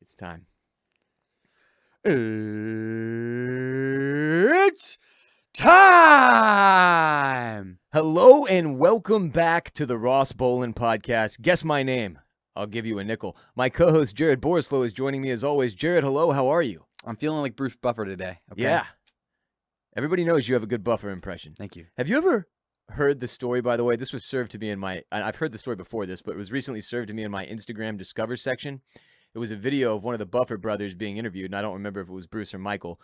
It's time. It's time! Hello and welcome back to the Ross Bolen podcast. Guess my name. I'll give you a nickel. My co-host Jared Borislow is joining me as always. Jared, hello. How are you? I'm feeling like Bruce Buffer today. Okay? Yeah. Everybody knows you have a good Buffer impression. Thank you. Have you ever heard the story, by the way? This was served to me in my... I've heard the story before this, but it was recently served to me in my Instagram Discover section. It was a video of one of the Buffer brothers being interviewed, and I don't remember if it was Bruce or Michael.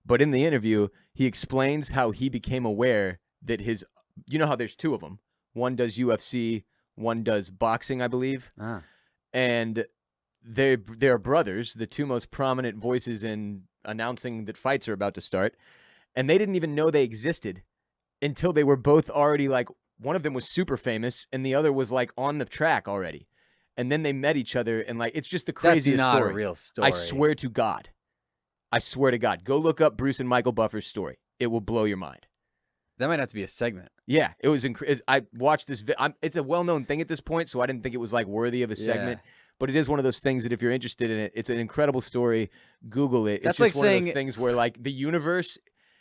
But in the interview, he explains how he became aware that his... You know how there's two of them. One does UFC, one does boxing, I believe. Ah. And they're brothers, the two most prominent voices in announcing that fights are about to start. And they didn't even know they existed until they were both already, like, one of them was super famous, and the other was, like, on the track already. And then they met each other, and, like, it's just the craziest That's not story. a real story. I swear to God. I swear to God. Go look up Bruce and Michael Buffer's story. It will blow your mind. That might have to be a segment. Yeah, it was. I watched this. It's a well-known thing at this point, so I didn't think it was like worthy of a segment. But it is one of those things that if you're interested in it, it's an incredible story. Google it. That's it's just like one saying of those things where like the universe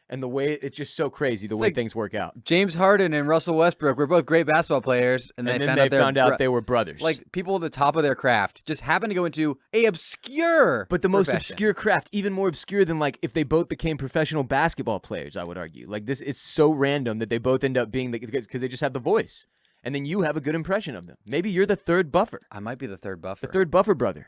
and the way it's just so crazy the way like things work out. James Harden and Russell Westbrook were both great basketball players, and then they found out they were brothers. Like people at the top of their craft just happened to go into a obscure, but the most profession. obscure craft, even more obscure than like if they both became professional basketball players. I would argue like this is so random that they both end up being because they just have the voice, and then you have a good impression of them. Maybe you're the third Buffer. I might be the third Buffer. The third Buffer brother.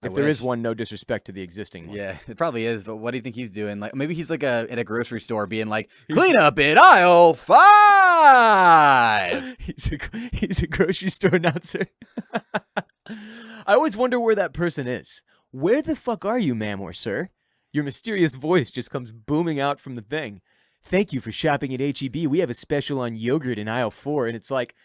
I If there wish. is one, no disrespect to the existing one. Yeah, it probably is. But what do you think he's doing? Like maybe he's like in a grocery store, being like, "Clean up in aisle 5." He's a grocery store announcer. I always wonder where that person is. Where the fuck are you, ma'am or sir? Your mysterious voice just comes booming out from the thing. Thank you for shopping at H-E-B. We have a special on yogurt in aisle 4, and it's like,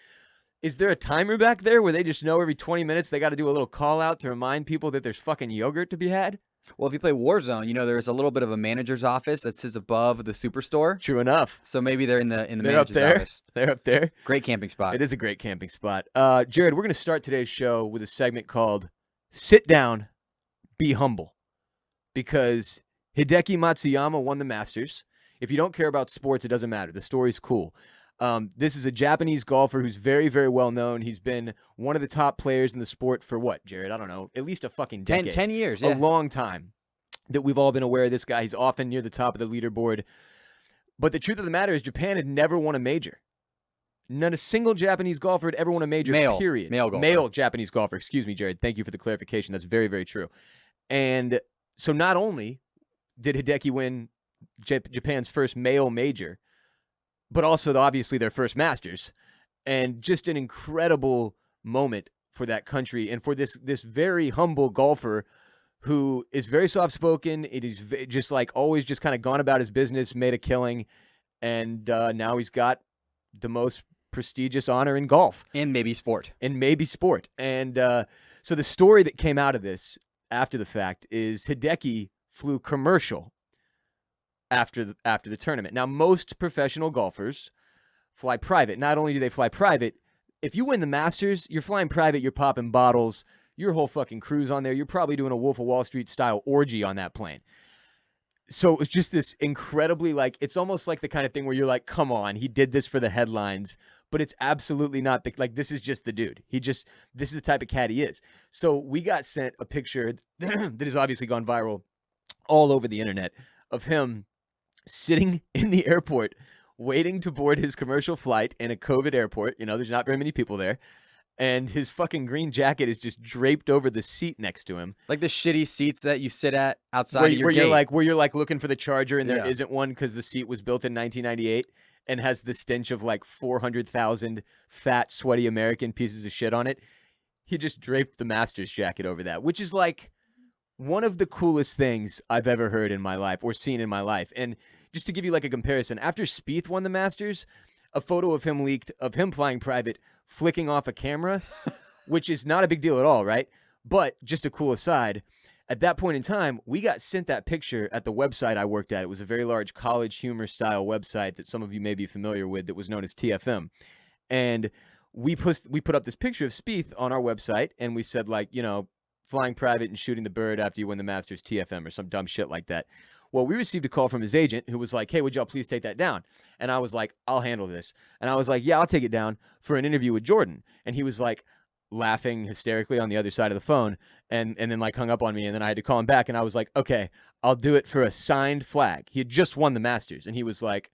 is there a timer back there where they just know every 20 minutes they got to do a little call out to remind people that there's fucking yogurt to be had? Well, if you play Warzone, you know there's a little bit of a manager's office that sits above the superstore. True enough. So maybe they're in the They're manager's up there. office. They're up there. Great camping spot. It is a great camping spot. Jared, we're going to start today's show with a segment called Sit Down, Be Humble. Because Hideki Matsuyama won the Masters. If you don't care about sports, it doesn't matter. The story's cool. This is a Japanese golfer who's very, very well known. He's been one of the top players in the sport for what, Jared? I don't know. At least a fucking decade. 10 years, A yeah. long time that we've all been aware of this guy. He's often near the top of the leaderboard. But the truth of the matter is Japan had never won a major. Not a single Japanese golfer had ever won a major, period. Male golfer. Male Japanese golfer. Excuse me, Jared. Thank you for the clarification. That's very, very true. And so not only did Hideki win Japan's first male major, but also obviously their first Masters, and just an incredible moment for that country and for this very humble golfer who is very soft-spoken. It is just like always just kind of gone about his business, made a killing, and now he's got the most prestigious honor in golf. And maybe sport. And so the story that came out of this after the fact is Hideki flew commercial after the tournament. Now, most professional golfers fly private. Not only do they fly private, if you win the Masters, you're flying private, you're popping bottles, your whole fucking crew's on there. You're probably doing a Wolf of Wall Street style orgy on that plane. So it was just this incredibly, like, it's almost like the kind of thing where you're like, come on, he did this for the headlines, but it's absolutely not. Like, this is just the dude. This is the type of cat he is. So we got sent a picture that has obviously gone viral all over the internet of him sitting in the airport waiting to board his commercial flight in a COVID airport. You know, there's not very many people there. And his fucking green jacket is just draped over the seat next to him. Like the shitty seats that you sit at outside of your gate. You're like looking for the charger and there Yeah. isn't one because the seat was built in 1998 and has the stench of like 400,000 fat, sweaty American pieces of shit on it. He just draped the Masters jacket over that, which is like one of the coolest things I've ever heard in my life or seen in my life. And just to give you like a comparison, after Spieth won the Masters, a photo of him leaked of him flying private, flicking off a camera, which is not a big deal at all, right? But just a cool aside, at that point in time, we got sent that picture at the website I worked at. It was a very large college humor style website that some of you may be familiar with that was known as TFM. And we put up this picture of Spieth on our website, and we said, like, you know, flying private and shooting the bird after you win the Masters TFM or some dumb shit like that. Well, we received a call from his agent who was like, hey, would y'all please take that down? And I was like, I'll handle this. And I was like, yeah, I'll take it down for an interview with Jordan. And he was like laughing hysterically on the other side of the phone and then like hung up on me. And then I had to call him back and I was like, okay, I'll do it for a signed flag. He had just won the Masters and he was like,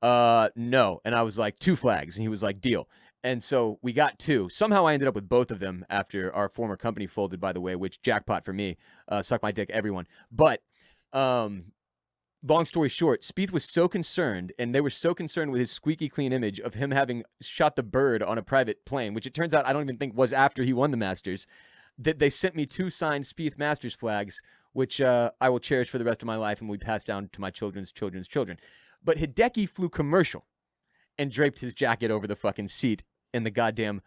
no. And I was like, 2 flags. And he was like, deal. And so we got 2. Somehow I ended up with both of them after our former company folded, by the way, which jackpot for me, suck my dick, everyone. But long story short, Spieth was so concerned, and they were so concerned with his squeaky clean image of him having shot the bird on a private plane, which it turns out I don't even think was after he won the Masters, that they sent me 2 signed Spieth Masters flags, which I will cherish for the rest of my life and will be passed down to my children's children's children. But Hideki flew commercial and draped his jacket over the fucking seat in the goddamn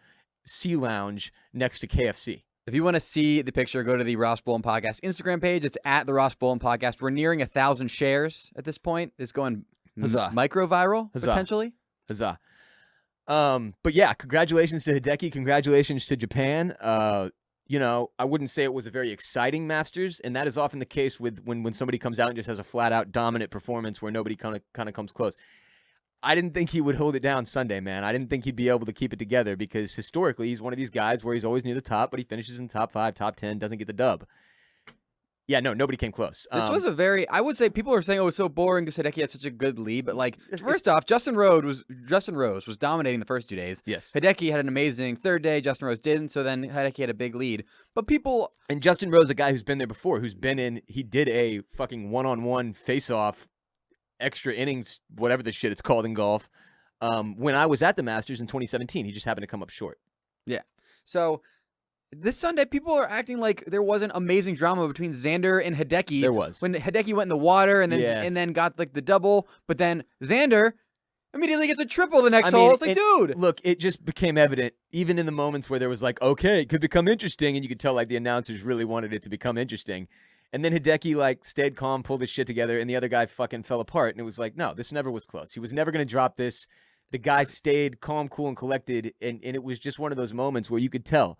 Sea Lounge next to KFC. If you want to see the picture, go to the Ross Bolen Podcast Instagram page. It's at the Ross Bolen Podcast. We're nearing 1,000 shares at this point. It's going micro-viral, potentially. Huzzah. But yeah, congratulations to Hideki. Congratulations to Japan. You know, I wouldn't say it was a very exciting Masters, and that is often the case with when somebody comes out and just has a flat-out dominant performance where nobody kind of comes close. I didn't think he would hold it down Sunday, man. I didn't think he'd be able to keep it together because historically he's one of these guys where he's always near the top, but he finishes in top 5, top 10, doesn't get the dub. Yeah, no, nobody came close. This was a very, I would say people are saying, oh, it's so boring because Hideki had such a good lead. But like, first off, Justin Rose was dominating the first 2 days. Yes. Hideki had an amazing third day. Justin Rose didn't. So then Hideki had a big lead. But people. And Justin Rose, a guy who's been there before, he did a fucking one-on-one face-off extra innings, whatever the shit it's called in golf, when I was at the Masters in 2017. He just happened to come up short. Yeah. So this Sunday, people are acting like there wasn't amazing drama between Xander and Hideki. There was. When Hideki went in the water and then got like the double, but then Xander immediately gets a triple the next hole. It's like, dude. Look, it just became evident, even in the moments where there was like, okay, it could become interesting, and you could tell like the announcers really wanted it to become interesting. And then Hideki like stayed calm, pulled his shit together, and the other guy fucking fell apart. And it was like, no, this never was close. He was never going to drop this. The guy stayed calm, cool, and collected, and it was just one of those moments where you could tell.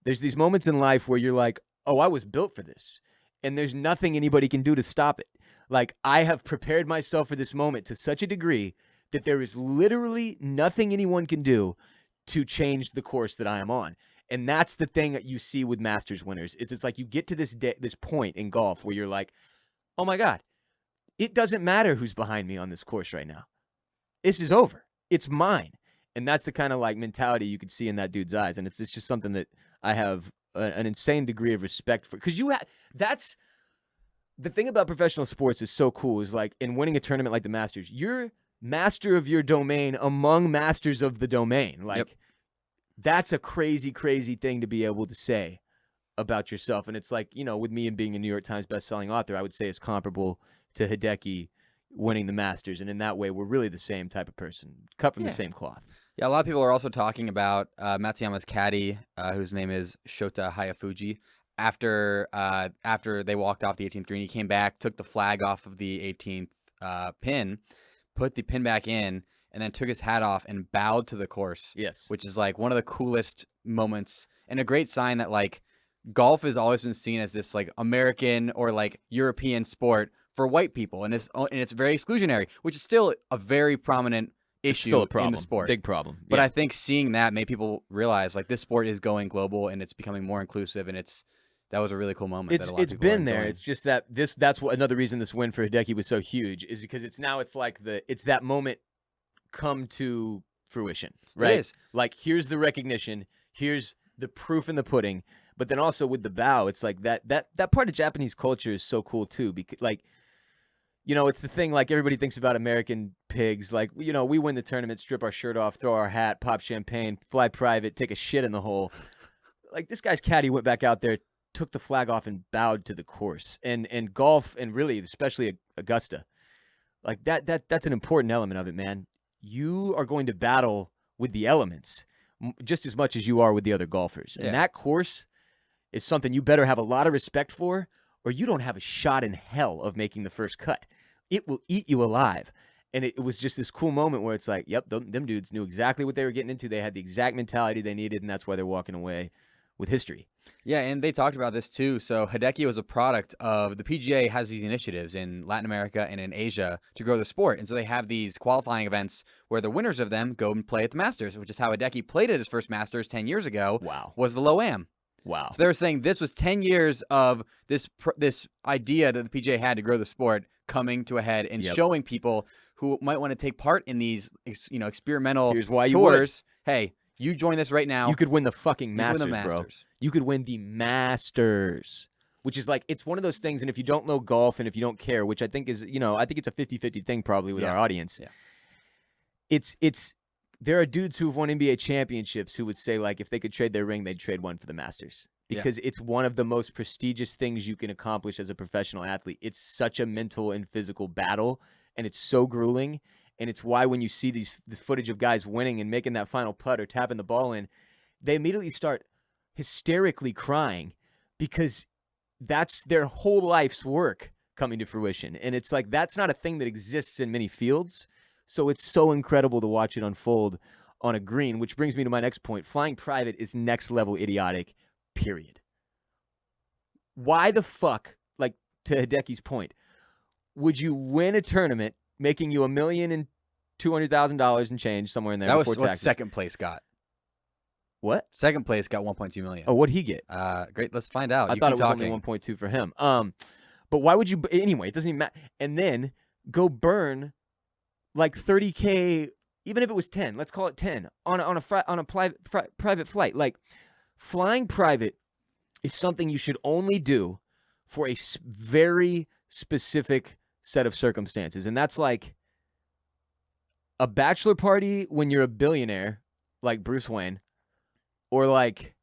There's these moments in life where you're like, oh, I was built for this, and there's nothing anybody can do to stop it. Like, I have prepared myself for this moment to such a degree that there is literally nothing anyone can do to change the course that I am on. And that's the thing that you see with Masters winners. It's like you get to this point in golf where you're like, oh my God, it doesn't matter who's behind me on this course right now. This is over. It's mine. And that's the kind of like mentality you could see in that dude's eyes. And it's just something that I have an insane degree of respect for. Because that's the thing about professional sports is so cool is like in winning a tournament like the Masters, you're master of your domain among masters of the domain. Like, yep. That's a crazy, crazy thing to be able to say about yourself. And it's like, you know, with me and being a New York Times bestselling author, I would say it's comparable to Hideki winning the Masters. And in that way, we're really the same type of person, cut from the same cloth. Yeah, a lot of people are also talking about Matsuyama's caddy, whose name is Shota Hayafuji. After they walked off the 18th green, he came back, took the flag off of the 18th pin, put the pin back in, and then took his hat off and bowed to the course. Yes. Which is like one of the coolest moments and a great sign that like golf has always been seen as this like American or like European sport for white people. And it's very exclusionary, which is still a very prominent issue still a problem. In the sport. Big problem. But I think seeing that made people realize like this sport is going global and it's becoming more inclusive, and that was a really cool moment. It's been there. It's just that that's what another reason this win for Hideki was so huge is because it's that moment come to fruition, right? It is. Like, here's the recognition, here's the proof in the pudding, but then also with the bow, it's like that part of Japanese culture is so cool too, because like, you know, it's the thing like everybody thinks about American pigs, like, you know, we win the tournament, strip our shirt off, throw our hat, pop champagne, fly private, take a shit in the hole. Like, this guy's caddy went back out there, took the flag off and bowed to the course. And golf, and really especially Augusta, like that's an important element of it, man. You are going to battle with the elements just as much as you are with the other golfers. And that course is something you better have a lot of respect for, or you don't have a shot in hell of making the first cut. It will eat you alive. And it was just this cool moment where it's like, yep, them dudes knew exactly what they were getting into. They had the exact mentality they needed, and that's why they're walking away with history. Yeah, and they talked about this too. So Hideki was a product of the PGA has these initiatives in Latin America and in Asia to grow the sport. And so they have these qualifying events where the winners of them go and play at the Masters, which is how Hideki played at his first Masters 10 years ago. Wow. Was the Low-Am. Wow. So they were saying this was 10 years of this idea that the PGA had to grow the sport coming to a head and showing people who might want to take part in these experimental Here's why tours. Hey, you join this right now. You could win the fucking Masters, Masters, bro. You could win the Masters, which is like, it's one of those things. And if you don't know golf and if you don't care, which I think is, I think it's a 50-50 thing probably with our audience. Yeah. There are dudes who have won NBA championships who would say, like, if they could trade their ring, they'd trade one for the Masters because it's one of the most prestigious things you can accomplish as a professional athlete. It's such a mental and physical battle, and it's so grueling. And it's why when you see this footage of guys winning and making that final putt or tapping the ball in, they immediately start hysterically crying because that's their whole life's work coming to fruition. And it's like, that's not a thing that exists in many fields. So it's so incredible to watch it unfold on a green, which brings me to my next point. Flying private is next level idiotic, period. Why the fuck, like to Hideki's point, would you win a tournament making you $1,200,000 and change somewhere in there? That was before what taxes? second place got. What? Second place got 1.2 million. Oh, what'd he get? Great. Let's find out. I thought it was only 1.2 for him. But why would you? Anyway, it doesn't even matter. And then go burn like 30K, even if it was 10. Let's call it 10 on a private flight. Like, flying private is something you should only do for a very specific set of circumstances, and that's like a bachelor party when you're a billionaire, like Bruce Wayne, or like,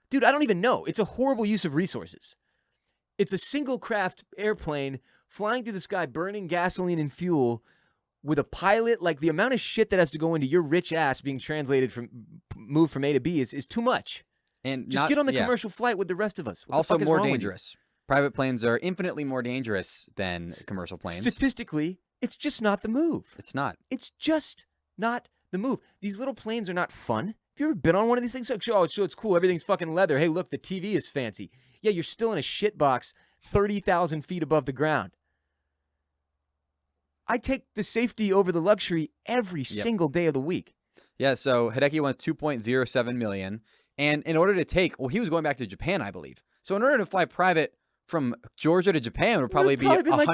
dude, I don't even know. It's a horrible use of resources. It's a single craft airplane flying through the sky, burning gasoline and fuel with a pilot. Like, the amount of shit that has to go into your rich ass being moved from A to B is too much. And just get on the commercial flight with the rest of us. What also the fuck is more wrong with you? dangerous. Private planes are infinitely more dangerous than commercial planes. Statistically, it's just not the move. It's not. It's just not the move. These little planes are not fun. Have you ever been on one of these things? Like, oh, so it's cool. Everything's fucking leather. Hey, look, the TV is fancy. Yeah, you're still in a shit box 30,000 feet above the ground. I take the safety over the luxury every single day of the week. Yeah, so Hideki won 2.07 million. And in order to he was going back to Japan, I believe. So in order to fly private from Georgia to Japan would probably be $100K. Like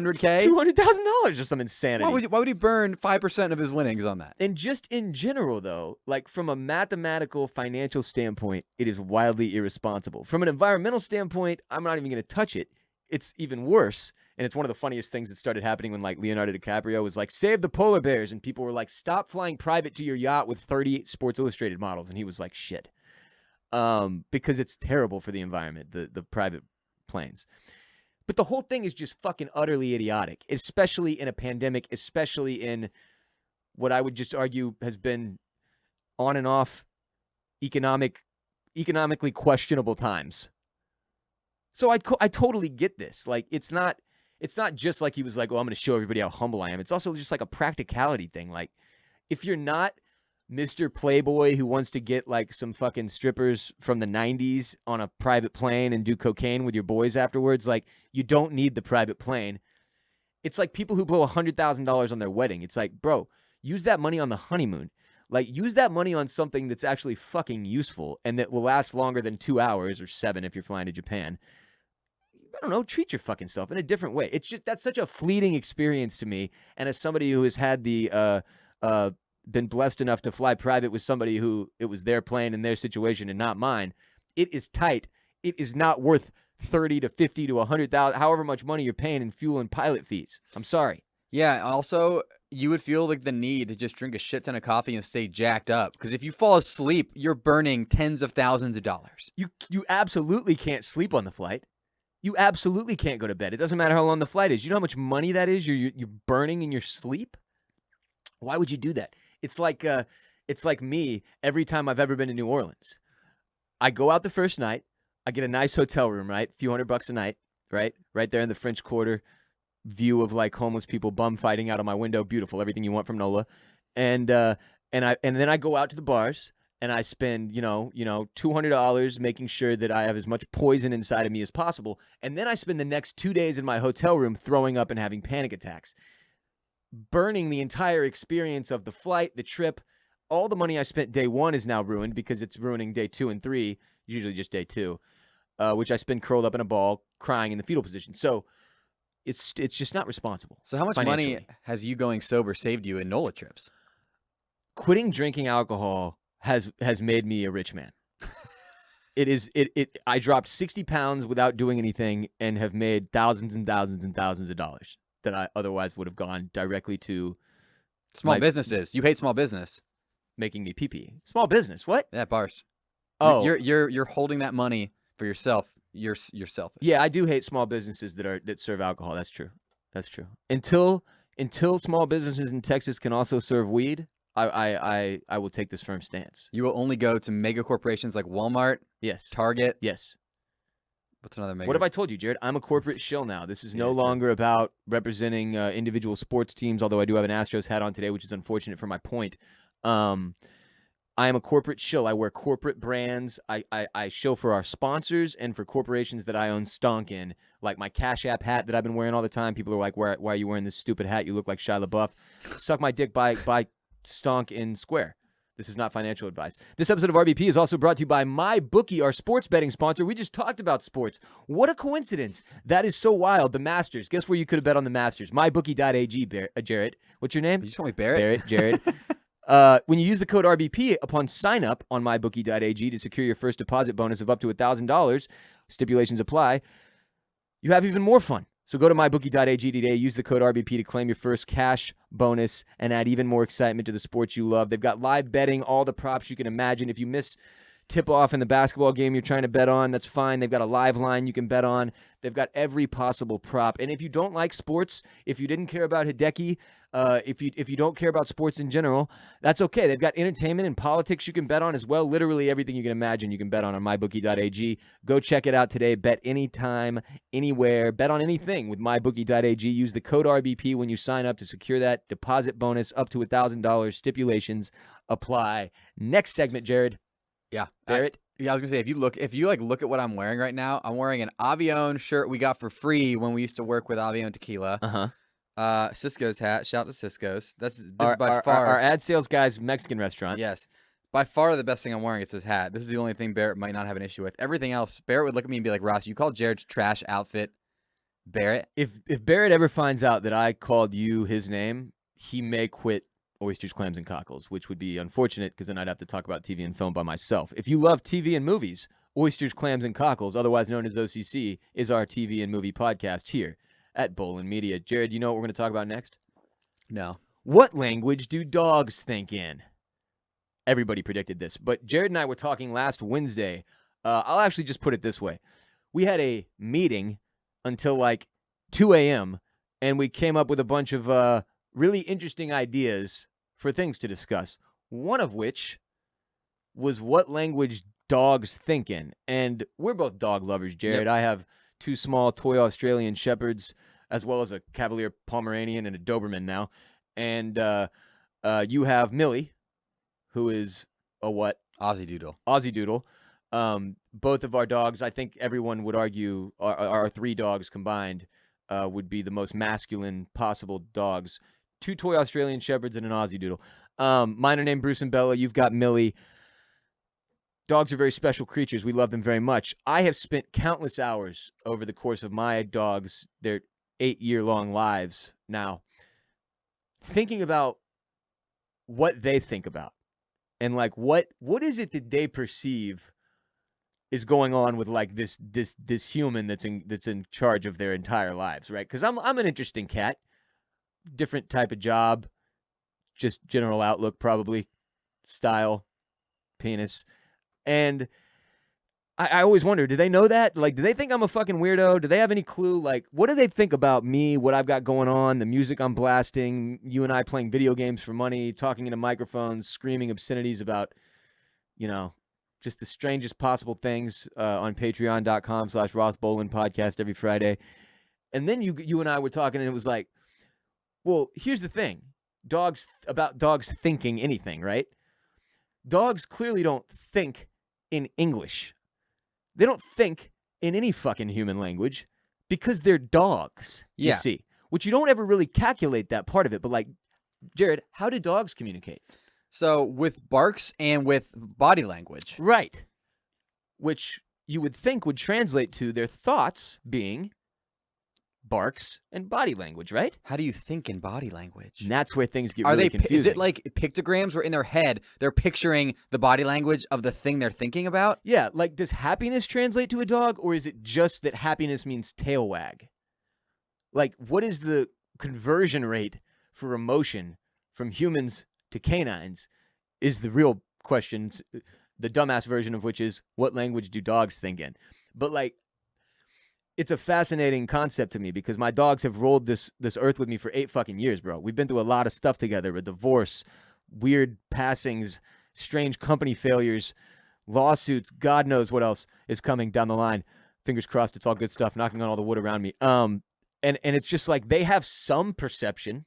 $200,000 or some insanity. Why would he burn 5% of his winnings on that? And just in general, though, like from a mathematical, financial standpoint, it is wildly irresponsible. From an environmental standpoint, I'm not even going to touch it. It's even worse. And it's one of the funniest things that started happening when, like, Leonardo DiCaprio was like, save the polar bears. And people were like, stop flying private to your yacht with 30 Sports Illustrated models. And he was like, shit. Because it's terrible for the environment, the private planes. But the whole thing is just fucking utterly idiotic, especially in a pandemic, especially in what I would just argue has been on and off economically questionable times. So I totally get this. Like, it's not just like he was like, oh, I'm going to show everybody how humble I am. It's also just like a practicality thing. Like, if you're not Mr. Playboy who wants to get like some fucking strippers from the 90s on a private plane and do cocaine with your boys afterwards, like, you don't need the private plane. It's like people who blow $100,000 on their wedding. It's like, bro, use that money on the honeymoon. Like, use that money on something that's actually fucking useful and that will last longer than 2 hours or 7 if you're flying to Japan. I don't know, treat your fucking self in a different way. It's just, that's such a fleeting experience to me. And as somebody who has had been blessed enough to fly private with somebody who it was their plane and their situation and not mine, it is tight. It is not worth 30 to 50 to 100,000, however much money you're paying in fuel and pilot fees. I'm sorry. Yeah. Also, you would feel like the need to just drink a shit ton of coffee and stay jacked up. Because if you fall asleep, you're burning tens of thousands of dollars. You absolutely can't sleep on the flight. You absolutely can't go to bed. It doesn't matter how long the flight is. You know how much money that is you're burning in your sleep? Why would you do that? It's like me every time I've ever been to New Orleans. I go out the first night. I get a nice hotel room, right? A few $100 a night, right? Right there in the French Quarter. View of like homeless people bum fighting out of my window. Beautiful. Everything you want from NOLA. And then I go out to the bars and I spend, $200 making sure that I have as much poison inside of me as possible. And then I spend the next 2 days in my hotel room throwing up and having panic attacks, burning the entire experience of the flight, the trip. All the money I spent day 1 is now ruined because it's ruining day 2 and 3, usually just day 2, which I spend curled up in a ball, crying in the fetal position. So it's just not responsible. So how much money has you going sober saved you in NOLA trips? Quitting drinking alcohol has made me a rich man. I dropped 60 pounds without doing anything and have made thousands and thousands and thousands of dollars that I otherwise would have gone directly to small businesses. You hate small business. Making me pee-pee. Small business, what? Yeah, bars. Oh. You're holding that money for yourself. You're selfish. Yeah, I do hate small businesses that serve alcohol. That's true. Until small businesses in Texas can also serve weed, I will take this firm stance. You will only go to mega corporations like Walmart, Yes. Target. Yes. What's another mega? What have I told you, Jared? I'm a corporate shill now. This is no longer about representing individual sports teams, although I do have an Astros hat on today, which is unfortunate for my point. I am a corporate shill. I wear corporate brands. I shill for our sponsors and for corporations that I own stonk in, like my Cash App hat that I've been wearing all the time. People are like, why are you wearing this stupid hat? You look like Shia LaBeouf. Suck my dick by stonk in Square. This is not financial advice. This episode of RBP is also brought to you by MyBookie, our sports betting sponsor. We just talked about sports. What a coincidence. That is so wild. The Masters. Guess where you could have bet on the Masters? MyBookie.ag, Jared. What's your name? You just call me Barrett? Jared. When you use the code RBP upon sign up on MyBookie.ag to secure your first deposit bonus of up to $1,000, stipulations apply, you have even more fun. So go to MyBookie.ag today, use the code RBP to claim your first cash bonus and add even more excitement to the sports you love. They've got live betting, all the props you can imagine. If you miss tip-off in the basketball game you're trying to bet on, that's fine. They've got a live line you can bet on. They've got every possible prop. And if you don't like sports, if you didn't care about Hideki, if you don't care about sports in general, that's okay. They've got entertainment and politics you can bet on as well. Literally everything you can imagine you can bet on MyBookie.ag. Go check it out today. Bet anytime, anywhere. Bet on anything with MyBookie.ag. Use the code RBP when you sign up to secure that deposit bonus up to $1,000. Stipulations apply. Next segment, Jared. Yeah. Barrett? I was gonna say, if you look at what I'm wearing right now, I'm wearing an Avion shirt we got for free when we used to work with Avion Tequila. Cisco's hat. Shout out to Cisco's. This is by far our ad sales guy's Mexican restaurant. Yes, by far the best thing I'm wearing is this hat. This is the only thing Barrett might not have an issue with. Everything else, Barrett would look at me and be like, "Ross, you called Jared's trash outfit Barrett." If Barrett ever finds out that I called you his name, he may quit Oysters, Clams, and Cockles, which would be unfortunate because then I'd have to talk about TV and film by myself. If you love TV and movies, Oysters, Clams, and Cockles, otherwise known as OCC, is our TV and movie podcast here at Bolen Media. Jared, you know what we're going to talk about next? No. What language do dogs think in? Everybody predicted this, but Jared and I were talking last Wednesday. I'll actually just put it this way. We had a meeting until like 2 a.m., and we came up with a bunch of really interesting ideas for things to discuss, one of which was what language dogs think in. And we're both dog lovers, Jared. Yep. I have 2 small toy Australian Shepherds, as well as a Cavalier Pomeranian and a Doberman now. And you have Millie, who is a what? Aussie Doodle. Aussie Doodle. Both of our dogs, I think everyone would argue, our 3 dogs combined would be the most masculine possible dogs. 2 toy Australian Shepherds and an Aussie Doodle. Mine are named Bruce and Bella. You've got Millie. Dogs are very special creatures. We love them very much. I have spent countless hours over the course of my dogs, their 8-year-long lives now, thinking about what they think about. And like what is it that they perceive is going on with like this human that's in charge of their entire lives, right? Because I'm an interesting cat. Different type of job, just general outlook, probably, style, penis. And I always wonder, do they know that? Like, do they think I'm a fucking weirdo? Do they have any clue? Like, what do they think about me, what I've got going on, the music I'm blasting, you and I playing video games for money, talking into microphones, screaming obscenities about, just the strangest possible things on patreon.com/Ross Bolen podcast every Friday. And then you and I were talking, and it was like, well, here's the thing. Dogs thinking anything, right? dogs clearly don't think in English. They don't think in any fucking human language because they're dogs, you Yeah. see. Which you don't ever really calculate that part of it. But like, Jared, how do dogs communicate? So with barks and with body language. Right. Which you would think would translate to their thoughts being barks and body language, right? How do you think in body language? And that's where things get Are really they? confusing. Is it like pictograms where in their head they're picturing the body language of the thing they're thinking about? Yeah, like does happiness translate to a dog, or is it just that happiness means tail wag? Like, what is the conversion rate for emotion from humans to canines is the real question, the dumbass version of which is, what language do dogs think in? But like, it's a fascinating concept to me because my dogs have rolled this earth with me for 8 fucking years, bro. We've been through a lot of stuff together, a divorce, weird passings, strange company failures, lawsuits, God knows what else is coming down the line. Fingers crossed, it's all good stuff, knocking on all the wood around me. And it's just like they have some perception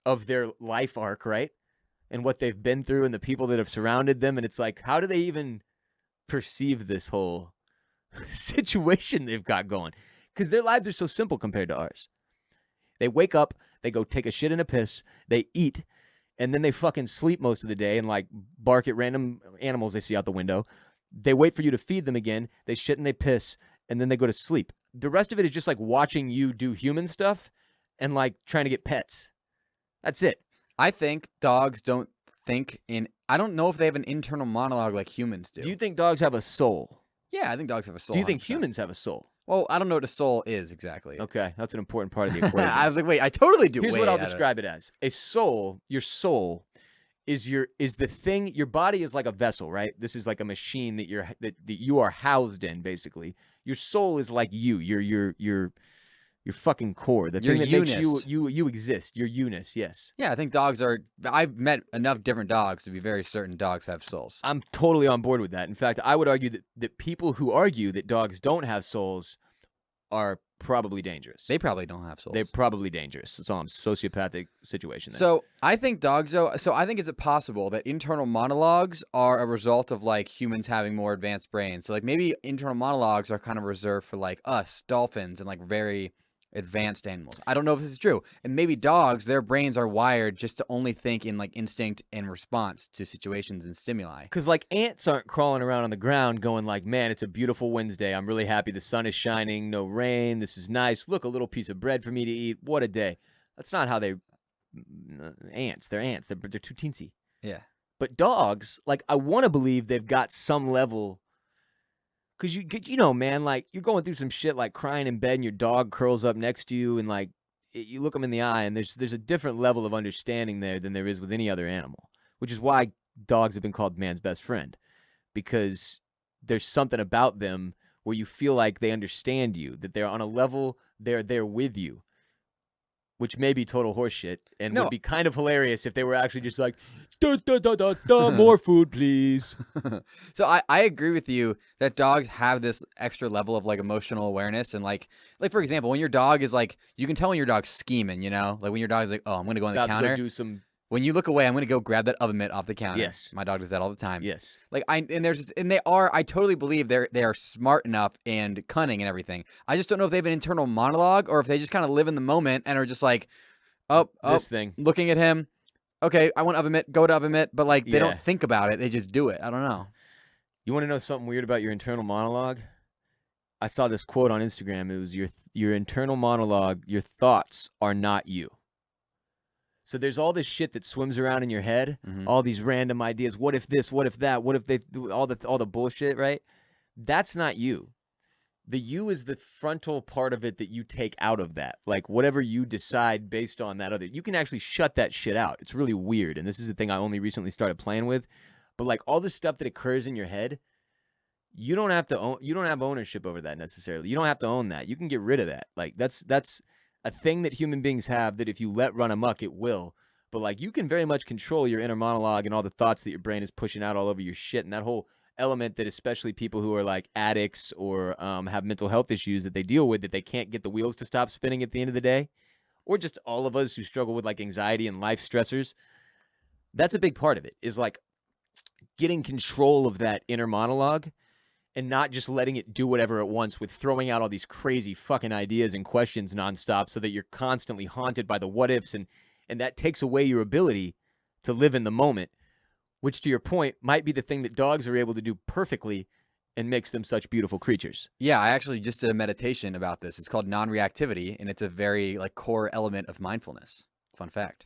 of their life arc, right? And what they've been through and the people that have surrounded them. And it's like, how do they even perceive this whole situation they've got going? Because their lives are so simple compared to ours. They wake up, they go take a shit and a piss, they eat, and then they fucking sleep most of the day and like bark at random animals they see out the window. They wait for you to feed them again, they shit and they piss, and then they go to sleep. The rest of it is just like watching you do human stuff and like trying to get pets. That's it. I think dogs don't think in. I don't know if they have an internal monologue like humans do. Do you think dogs have a soul? Yeah, I think dogs have a soul. Do you think 100%. humans have a soul? Well, I don't know what a soul is exactly. Okay, that's an important part of the equation. I was like, wait, I totally do. Here's Wait, what I'll I don't- describe it as. A soul, your soul is the thing. Your body is like a vessel, right? This is like a machine that you are housed in, basically. Your soul is like you. Your fucking core. The Your thing that makes you-ness. you exist. Your you-ness, yes. Yeah, I think dogs are. I've met enough different dogs to be very certain dogs have souls. I'm totally on board with that. In fact, I would argue that people who argue that dogs don't have souls are probably dangerous. They probably don't have souls. They're probably dangerous. It's all a sociopathic situation there. So I think dogs, though. So I think is it possible that internal monologues are a result of like humans having more advanced brains? So like maybe internal monologues are kind of reserved for like us, dolphins, and like very advanced animals. I don't know if this is true. And maybe dogs, their brains are wired just to only think in like instinct and response to situations and stimuli. Because like ants aren't crawling around on the ground going like, man, it's a beautiful Wednesday. I'm really happy the sun is shining, no rain. This is nice. Look, a little piece of bread for me to eat. What a day. That's not how they ants. They're ants. They're too teensy. Yeah. But dogs, like I want to believe they've got some level. Because you know, man, like you're going through some shit like crying in bed and your dog curls up next to you and like you look them in the eye and there's a different level of understanding there than there is with any other animal, which is why dogs have been called man's best friend, because there's something about them where you feel like they understand you, that they're on a level, they're there with you, which may be total horseshit and No. would be kind of hilarious if they were actually just like, more food, please. So I agree with you that dogs have this extra level of like emotional awareness and like for example, when your dog is like, you can tell when your dog's scheming, you know, like when your dog's like, oh, I'm gonna go on the About to counter. go do some, When you look away, I'm gonna go grab that oven mitt off the counter. Yes. My dog does that all the time. yes. Like I totally believe they are smart enough and cunning and everything. I just don't know if they have an internal monologue or if they just kind of live in the moment and are just like, oh, This thing. looking at him. Okay, I want oven mitt. Go to oven mitt. But like they Yeah. don't think about it. They just do it. I don't know. You want to know something weird about your internal monologue? I saw this quote on Instagram. It was your internal monologue, your thoughts are not you. So there's all this shit that swims around in your head, Mhm. all these random ideas. What if this? What if that? What if they do all the bullshit, right? That's not you. The you is the frontal part of it that you take out of that. Like whatever you decide based on that other, you can actually shut that shit out. It's really weird. And this is the thing I only recently started playing with. But like all the stuff that occurs in your head, you don't have ownership over that necessarily. You don't have to own that. You can get rid of that. Like that's a thing that human beings have that if you let run amok, it will. But like you can very much control your inner monologue and all the thoughts that your brain is pushing out all over your shit, and that whole element that especially people who are like addicts or have mental health issues that they deal with, that they can't get the wheels to stop spinning at the end of the day, or just all of us who struggle with like anxiety and life stressors. That's a big part of it, is like getting control of that inner monologue and not just letting it do whatever it wants with throwing out all these crazy fucking ideas and questions nonstop so that you're constantly haunted by the what ifs, and that takes away your ability to live in the moment, which, to your point, might be the thing that dogs are able to do perfectly and makes them such beautiful creatures. Yeah, I actually just did a meditation about this. It's called non-reactivity, and it's a very core element of mindfulness. Fun fact.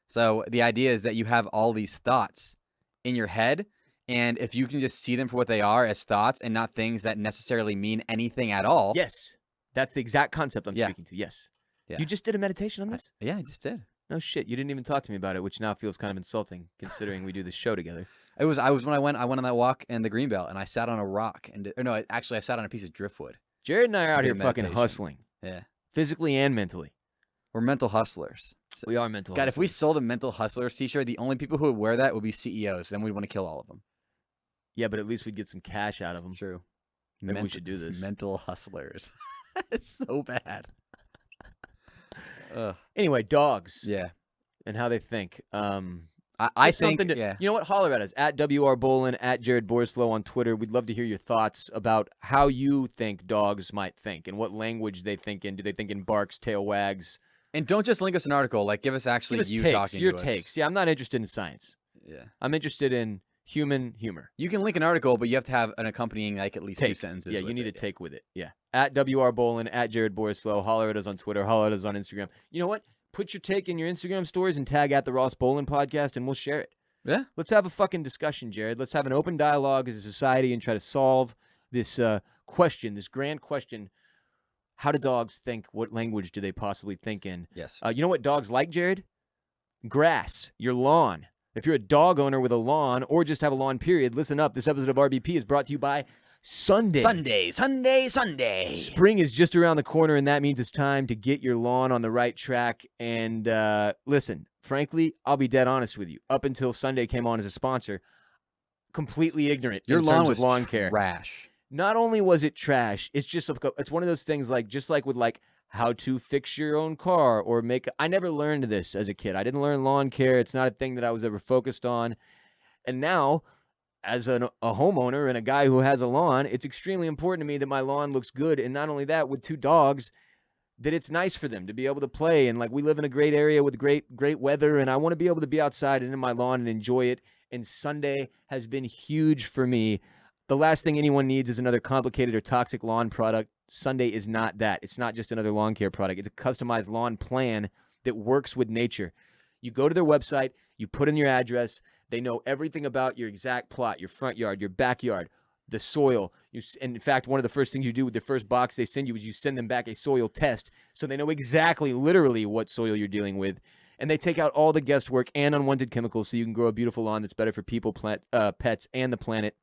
So the idea is that you have all these thoughts in your head, and if you can just see them for what they are, as thoughts and not things that necessarily mean anything at all. Yes, that's the exact concept I'm speaking to. Yes. Yeah. You just did a meditation on this? Yeah, I just did. No shit. You didn't even talk to me about it, which now feels kind of insulting considering we do this show together. I went on that walk in the Greenbelt, and I sat on a rock, I sat on a piece of driftwood. Jared and I are out here meditation. fucking hustling. Yeah. Physically and mentally. We're mental hustlers. So, we are mental God, hustlers. if we sold a mental hustlers t-shirt, the only people who would wear that would be CEOs. Then we'd want to kill all of them. Yeah, but at least we'd get some cash out of them. True. Maybe we should do this. Mental hustlers. It's so bad. Anyway, dogs. Yeah. And how they think. I think, you know what? Holler at us. At WR Bolen, at Jared Borislow on Twitter. We'd love to hear your thoughts about how you think dogs might think and what language they think in. Do they think in barks, tail wags? And don't just link us an article. Give us takes, talking your to us. takes. Yeah, I'm not interested in science. Yeah. I'm interested in human humor. You can link an article, but you have to have an accompanying, at least take. 2 sentences. Yeah, you need to take with it. Yeah. At WR Bolen, at Jared Borislow. Holler at us on Twitter. Holler at us on Instagram. You know what? Put your take in your Instagram stories and tag at the Ross Bolen podcast, and we'll share it. Yeah. Let's have a fucking discussion, Jared. Let's have an open dialogue as a society and try to solve this question, this grand question. How do dogs think? What language do they possibly think in? Yes. You know what dogs like, Jared? Grass, your lawn. If you're a dog owner with a lawn or just have a lawn, period, listen up. This episode of RBP is brought to you by Sunday. Sunday. Spring is just around the corner, and that means it's time to get your lawn on the right track. And listen, frankly, I'll be dead honest with you. Up until Sunday came on as a sponsor, completely ignorant Your in lawn terms was of lawn care. Trash. Not only was it trash, it's just it's one of those things just like with how to fix your own car or I never learned this as a kid. I didn't learn lawn care. It's not a thing that I was ever focused on. And now, as a homeowner and a guy who has a lawn, it's extremely important to me that my lawn looks good. And not only that, with 2 dogs, that it's nice for them to be able to play. And we live in a great area with great weather, and I want to be able to be outside and in my lawn and enjoy it. And Sunday has been huge for me. The last thing anyone needs is another complicated or toxic lawn product. Sunday is not that. It's not just another lawn care product. It's a customized lawn plan that works with nature. You go to their website, you put in your address, they know everything about your exact plot, your front yard, your backyard, the soil. And in fact, one of the first things you do with the first box they send you is you send them back a soil test so they know exactly, literally, what soil you're dealing with. And they take out all the guesswork and unwanted chemicals so you can grow a beautiful lawn that's better for people, pets, and the planet.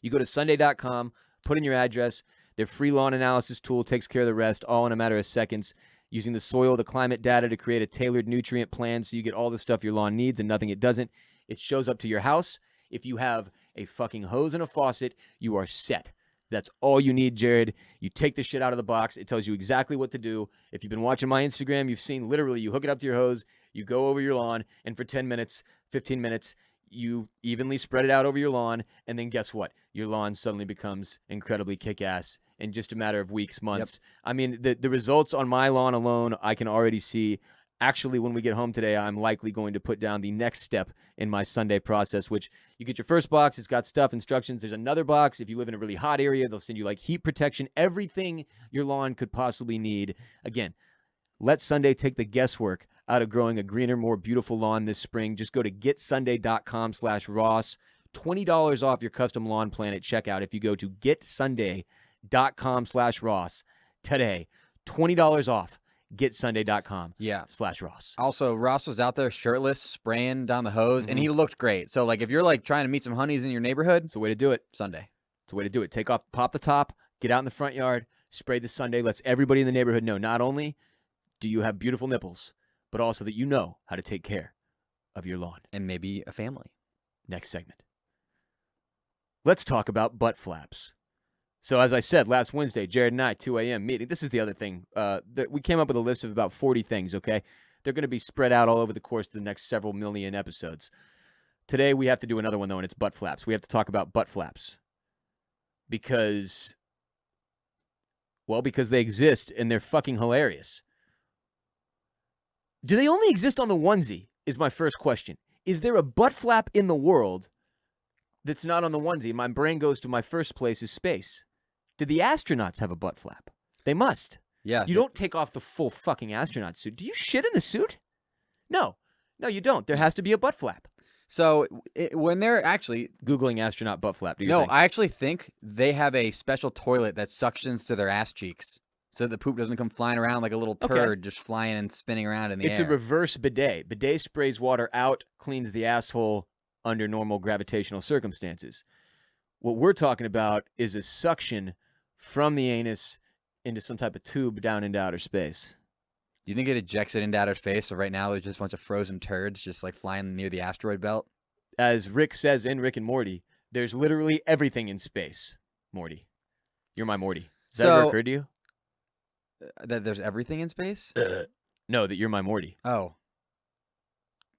You go to Sunday.com, put in your address. Their free lawn analysis tool takes care of the rest, all in a matter of seconds, using the soil, the climate data to create a tailored nutrient plan so you get all the stuff your lawn needs and nothing it doesn't. It shows up to your house. If you have a fucking hose and a faucet, you are set. That's all you need, Jared. You take the shit out of the box. It tells you exactly what to do. If you've been watching my Instagram, you've seen literally you hook it up to your hose, you go over your lawn, and for 10 minutes, 15 minutes, you evenly spread it out over your lawn, and then guess what? Your lawn suddenly becomes incredibly kick-ass in just a matter of weeks, months. Yep. I mean, the results on my lawn alone, I can already see. Actually, when we get home today, I'm likely going to put down the next step in my Sunday process, which you get your first box. It's got stuff, instructions. There's another box. If you live in a really hot area, they'll send you heat protection, everything your lawn could possibly need. Again, let Sunday take the guesswork out of growing a greener, more beautiful lawn this spring. Just go to getsunday.com/Ross. $20 off your custom lawn plan at checkout if you go to getsunday.com/Ross today. $20 off. getsunday.com/Ross. Also, Ross was out there shirtless, spraying down the hose, and he looked great. So, if you're trying to meet some honeys in your neighborhood, it's the way to do it. Sunday. It's the way to do it. Pop the top, get out in the front yard, spray the Sunday. Lets everybody in the neighborhood know not only do you have beautiful nipples, but also that you know how to take care of your lawn. And maybe a family. Next segment. Let's talk about butt flaps. So as I said, last Wednesday, Jared and I, 2 a.m. meeting. This is the other thing. We came up with a list of about 40 things, okay? They're going to be spread out all over the course of the next several million episodes. Today we have to do another one, though, and it's butt flaps. We have to talk about butt flaps. Because they exist, and they're fucking hilarious. Do they only exist on the onesie, is my first question. Is there a butt flap in the world that's not on the onesie? My brain goes to my first place is space. Do the astronauts have a butt flap? They must. Yeah. You don't take off the full fucking astronaut suit. Do you shit in the suit? No. No, you don't. There has to be a butt flap. So when they're actually Googling astronaut butt flap, do you no, think? I actually think they have a special toilet that suctions to their ass cheeks, so the poop doesn't come flying around like a little turd, just flying and spinning around in the air. It's a reverse bidet. Bidet sprays water out, cleans the asshole under normal gravitational circumstances. What we're talking about is a suction from the anus into some type of tube down into outer space. Do you think it ejects it into outer space? So right now there's just a bunch of frozen turds just like flying near the asteroid belt. As Rick says in Rick and Morty, there's literally everything in space. Morty, you're my Morty. Does that ever occur to you? That there's everything in space? No, that you're my Morty. Oh.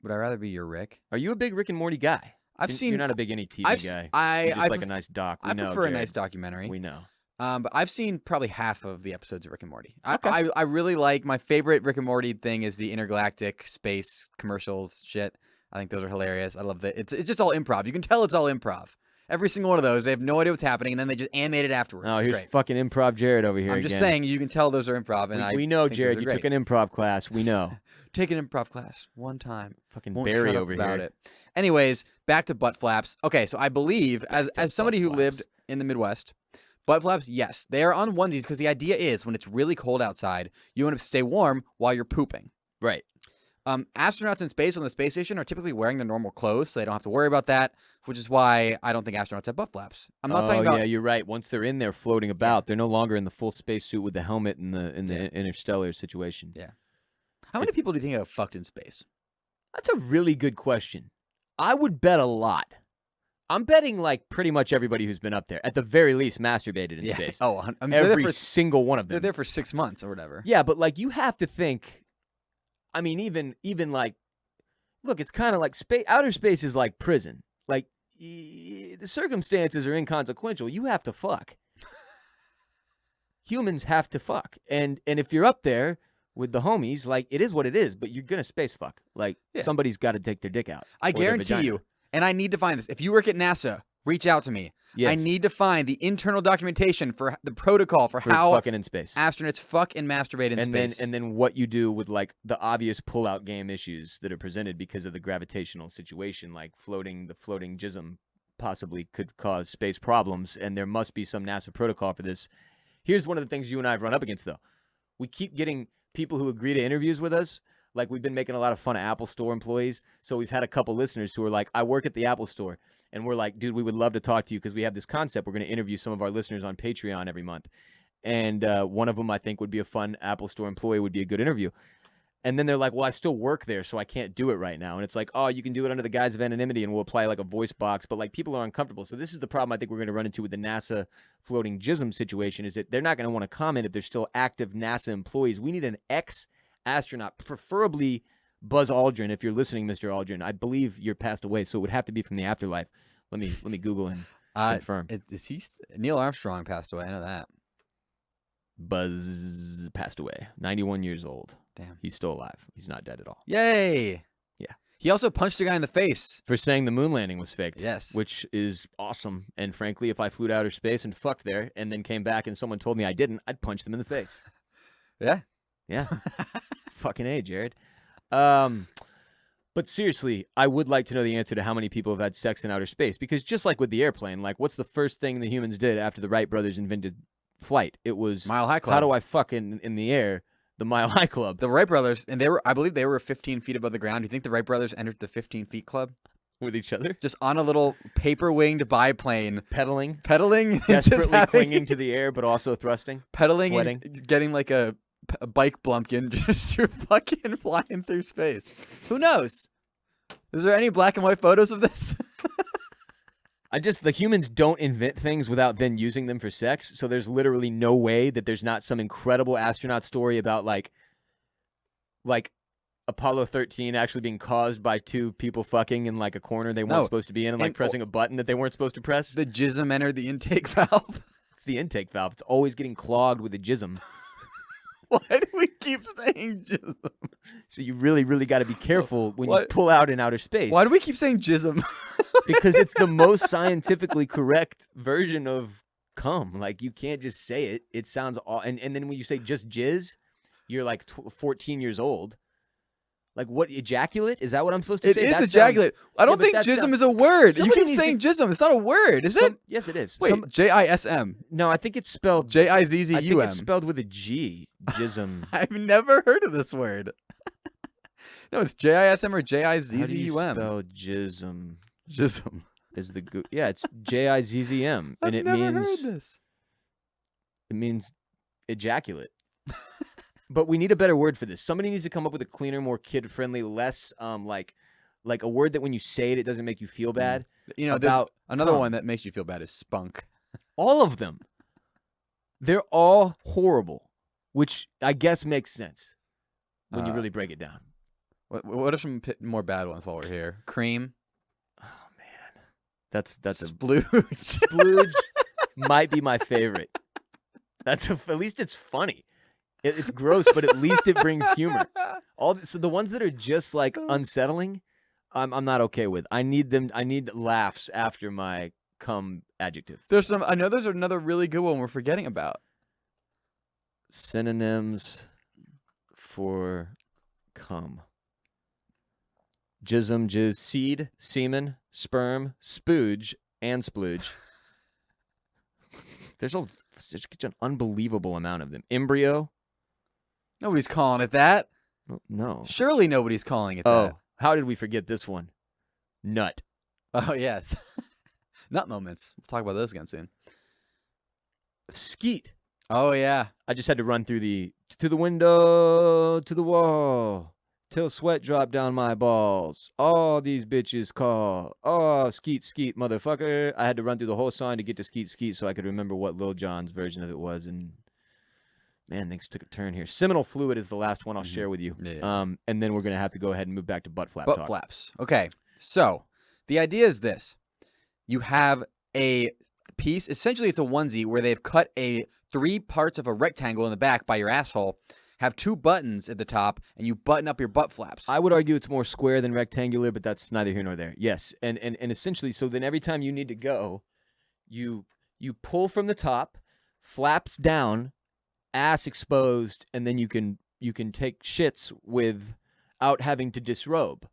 Would I rather be your Rick? Are you a big Rick and Morty guy? You're not a big any TV guy. You just like a nice doc. We know, prefer Jared. a nice documentary. We know. But I've seen probably half of the episodes of Rick and Morty. Okay. I really like, my favorite Rick and Morty thing is the intergalactic space commercials shit. I think those are hilarious. I love that. It's just all improv. You can tell it's all improv. Every single one of those, they have no idea what's happening, and then they just animate it afterwards. Oh, it's here's great. fucking improv Jared over here I'm just saying, you can tell those are improv, and we know, think Jared. those are You great. took an improv class. We know. Take an improv class one time. Fucking Won't Barry shut up over about here. it. Anyways, back to butt flaps. Okay, so I believe, as somebody who butt lived flaps. in the Midwest, butt flaps, yes, they are on onesies because the idea is when it's really cold outside, you want to stay warm while you're pooping. Right. Astronauts in space on the space station are typically wearing their normal clothes, so they don't have to worry about that, which is why I don't think astronauts have butt flaps. I'm not talking about... yeah, you're right. Once they're in there floating about, they're no longer in the full spacesuit with the helmet and the interstellar situation. Yeah. How many people do you think have fucked in space? That's a really good question. I would bet a lot. I'm betting like pretty much everybody who's been up there, at the very least, masturbated in space. Oh, I mean, every single one of them. They're there for 6 months or whatever. Yeah, but like you have to think. I mean, even like, look, it's kind of like outer space is like prison. Like the circumstances are inconsequential. You have to fuck. Humans have to fuck, and if you're up there with the homies, like it is what it is. But you're gonna space fuck. Like somebody's got to take their dick out. I guarantee you. And I need to find this. If you work at NASA, reach out to me. Yes. I need to find the internal documentation for the protocol for how fucking in space astronauts fuck and masturbate in space. And then what you do with like the obvious pull-out game issues that are presented because of the gravitational situation, like the floating jism possibly could cause space problems, and there must be some NASA protocol for this. Here's one of the things you and I have run up against, though. We keep getting people who agree to interviews with us. Like, we've been making a lot of fun of Apple Store employees. So we've had a couple listeners who are like, I work at the Apple Store. And we're like, dude, we would love to talk to you because we have this concept. We're going to interview some of our listeners on Patreon every month. And one of them, I think, would be a fun Apple Store employee, would be a good interview. And then they're like, well, I still work there, so I can't do it right now. And it's like, oh, you can do it under the guise of anonymity, and we'll apply like a voice box. But like, people are uncomfortable. So this is the problem I think we're going to run into with the NASA floating jism situation, is that they're not going to want to comment if they're still active NASA employees. We need an ex-astronaut, preferably Buzz Aldrin. If you're listening, Mr. Aldrin, I believe you're passed away, so it would have to be from the afterlife. Let me Google and confirm. Is he Neil Armstrong passed away? I know that. Buzz passed away. 91 years old. Damn. He's still alive. He's not dead at all. Yay. Yeah. He also punched a guy in the face. For saying the moon landing was faked. Yes. Which is awesome. And frankly, if I flew to outer space and fucked there and then came back and someone told me I didn't, I'd punch them in the face. Yeah. Yeah. Fucking A, Jared. But seriously, I would like to know the answer to how many people have had sex in outer space. Because just like with the airplane, like what's the first thing the humans did after the Wright brothers invented flight? It was Mile High Club. How do I fuck in the air? The Mile High Club. The Wright brothers, and I believe they were 15 feet above the ground. Do you think the Wright brothers entered the 15 feet club? With each other? Just on a little paper-winged biplane. Pedaling? Desperately clinging to the air, but also thrusting? Pedaling sweating. And getting like a bike blumpkin just fucking flying through space. Who knows? Is there any black and white photos of this? The humans don't invent things without then using them for sex. So there's literally no way that there's not some incredible astronaut story about like Apollo 13 actually being caused by two people fucking in like a corner they weren't supposed to be in and like pressing a button that they weren't supposed to press. The jism entered the intake valve. It's the intake valve. It's always getting clogged with a jism. Why do we keep saying jism? So you really, really got to be careful when you pull out in outer space. Why do we keep saying jism? Because it's the most scientifically correct version of cum. Like, you can't just say it. It sounds and then when you say just jizz, you're like 14 years old. Like, what, ejaculate? Is that what I'm supposed to say? It is ejaculate. I don't think jism is a word. You keep saying jism. It's not a word, is it? Yes, it is. Wait, J-I-S-M. No, I think it's spelled J-I-Z-Z-U-M. I think it's spelled with a G. Jism. I've never heard of this word. No, it's J-I-S-M or J-I-Z-Z-U-M. How do you spell jism? Jism. Is the yeah, it's J-I-Z-Z-M. And I've never heard this. It means ejaculate. But we need a better word for this. Somebody needs to come up with a cleaner, more kid-friendly, less like a word that when you say it, it doesn't make you feel bad. You know, there's another one that makes you feel bad is spunk. All of them. They're all horrible, which I guess makes sense when you really break it down. What are some more bad ones while we're here? Cream. Oh man, that's splooge. Splooge might be my favorite. At least it's funny. It's gross, but at least it brings humor. So the ones that are just like unsettling, I'm not okay with. I need laughs after my cum adjective. I know there's another really good one we're forgetting about. Synonyms for cum. Jism, jizz, seed, semen, sperm, spooge, and splooge. There's such an unbelievable amount of them. Embryo. Nobody's calling it that. No. Surely nobody's calling it that. Oh, how did we forget this one? Nut. Oh, yes. Nut moments. We'll talk about those again soon. Skeet. Oh, yeah. I just had to run to the window, to the wall, till sweat dropped down my balls. All these bitches call. Oh, skeet, skeet, motherfucker. I had to run through the whole song to get to skeet, skeet so I could remember what Lil Jon's version of it was. And man, things took a turn here. Seminal fluid is the last one I'll share with you. Yeah. And then we're going to have to go ahead and move back to butt flap talk. Butt flaps. Okay. So the idea is this. You have a piece. Essentially, it's a onesie where they've cut 3 parts of a rectangle in the back by your asshole, have 2 buttons at the top, and you button up your butt flaps. I would argue it's more square than rectangular, but that's neither here nor there. Yes. And essentially, so then every time you need to go, you pull from the top, flaps down, ass exposed, and then you can take shits without having to disrobe.